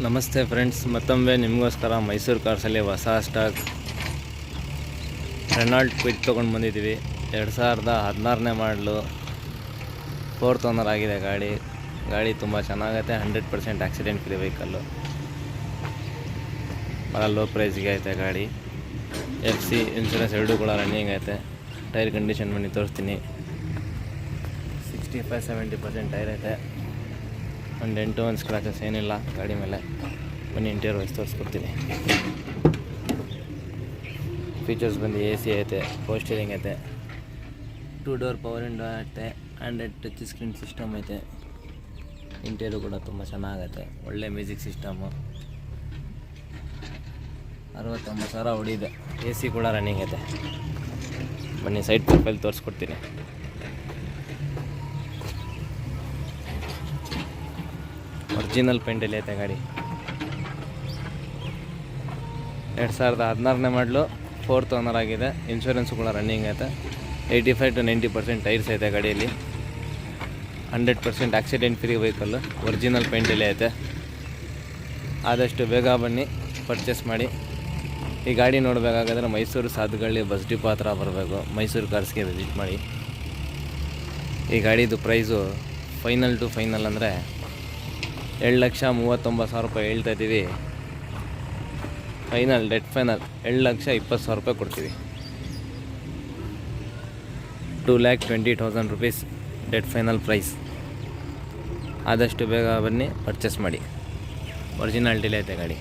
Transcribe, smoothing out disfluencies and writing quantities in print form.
ನಮಸ್ತೆ ಫ್ರೆಂಡ್ಸ್, ಮತ್ತೊಮ್ಮೆ ನಿಮಗೋಸ್ಕರ ಮೈಸೂರು ಕಾರ್ಸಲ್ಲಿ ಹೊಸ ಸ್ಟಾಕ್ ರೆನಾಲ್ಟ್ ಕ್ವಿಡ್ ತೊಗೊಂಡು ಬಂದಿದ್ದೀವಿ. 2016ನೇ ಮಾಡಲು, 4th ಓನರ್ ಆಗಿದೆ ಗಾಡಿ ತುಂಬ ಚೆನ್ನಾಗೈತೆ. 100% ಆಕ್ಸಿಡೆಂಟ್ ಫ್ರೀ ವೆಹಿಕಲ್ಲು, ಭಾಳ ಲೋ ಪ್ರೈಸ್ಗೆ ಐತೆ ಗಾಡಿ. FC ಇನ್ಶೂರೆನ್ಸ್ ಎರಡೂ ಕೂಡ ರನ್ನಿಂಗ್ ಐತೆ. ಟೈರ್ ಕಂಡೀಷನ್ ಬನ್ನಿ ತೋರಿಸ್ತೀನಿ. 65-70% ಟೈರ್ ಐತೆ. ಒಂದು ಡೆಂಟು ಒಂದು ಸ್ಕ್ರಾಚಸ್ ಏನಿಲ್ಲ ಗಾಡಿ ಮೇಲೆ. ಬನ್ನಿ ಇಂಟೀರಿಯರ್ ವೈಸ್ ತೋರಿಸ್ಕೊಡ್ತೀನಿ. ಫೀಚರ್ಸ್ ಬಂದು AC ಐತೆ, ಪವರ್ ಸ್ಟೀರಿಂಗ್ ಐತೆ, 2 ಡೋರ್ ಪವರ್ ವಿಂಡೋ ಐತೆ, ಆ್ಯಂಡ್ರಾಯ್ಡ್ ಟಚ್ ಸ್ಕ್ರೀನ್ ಸಿಸ್ಟಮ್ ಐತೆ. ಇಂಟೀರಿಯರ್ ಕೂಡ ತುಂಬ ಚೆನ್ನಾಗೈತೆ, ಒಳ್ಳೆ ಮ್ಯೂಸಿಕ್ ಸಿಸ್ಟಮು. 69,000 ಹೊಡಿದೆ. AC ಕೂಡ ರನ್ನಿಂಗ್ ಐತೆ. ಬನ್ನಿ ಸೈಡ್ ಪ್ರೊಫೈಲ್ ತೋರಿಸ್ಕೊಡ್ತೀನಿ. ಒರಿಜಿನಲ್ ಪೇಂಟಲ್ಲಿ ಐತೆ ಗಾಡಿ. 2016ನೇ ಮಾಡಲು, 4th ಓನರ್ ಆಗಿದೆ. ಇನ್ಶೂರೆನ್ಸು ಕೂಡ ರನ್ನಿಂಗ್ ಐತೆ. 85-90% ಟೈರ್ಸ್ ಐತೆ ಗಾಡಿಯಲ್ಲಿ. 100% ಆಕ್ಸಿಡೆಂಟ್ ಫ್ರೀ ವೆಹಿಕಲ್ಲು, ಒರಿಜಿನಲ್ ಪೇಂಟಲ್ಲಿ ಐತೆ. ಆದಷ್ಟು ಬೇಗ ಬನ್ನಿ, ಪರ್ಚೇಸ್ ಮಾಡಿ. ಈ ಗಾಡಿ ನೋಡಬೇಕಾದ್ರೆ ಮೈಸೂರು ಸಾಧುಗಳ್ಳಿ ಬಸ್ ಡಿಪೋ ಹತ್ರ ಬರಬೇಕು. ಮೈಸೂರು ಕಾರ್ಸ್ಗೆ ವಿಸಿಟ್ ಮಾಡಿ. ಈ ಗಾಡಿದು ಪ್ರೈಸು ಫೈನಲ್ ಟು ಫೈನಲ್ ಅಂದರೆ 7,39,000 ರೂಪಾಯಿ ಹೇಳ್ತಾ ಇದ್ದೀವಿ. ಫೈನಲ್, ಡೆಡ್ ಫೈನಲ್ 7,20,000 ರೂಪಾಯಿ ಕೊಡ್ತೀವಿ. 2,20,000 rupees ಡೆಡ್ ಫೈನಲ್ ಪ್ರೈಸ್. ಆದಷ್ಟು ಬೇಗ ಬನ್ನಿ, ಪರ್ಚೇಸ್ ಮಾಡಿ. ಒರಿಜಿನಾಲಿಟಿಲೇ ಐತೆ ಗಾಡಿ.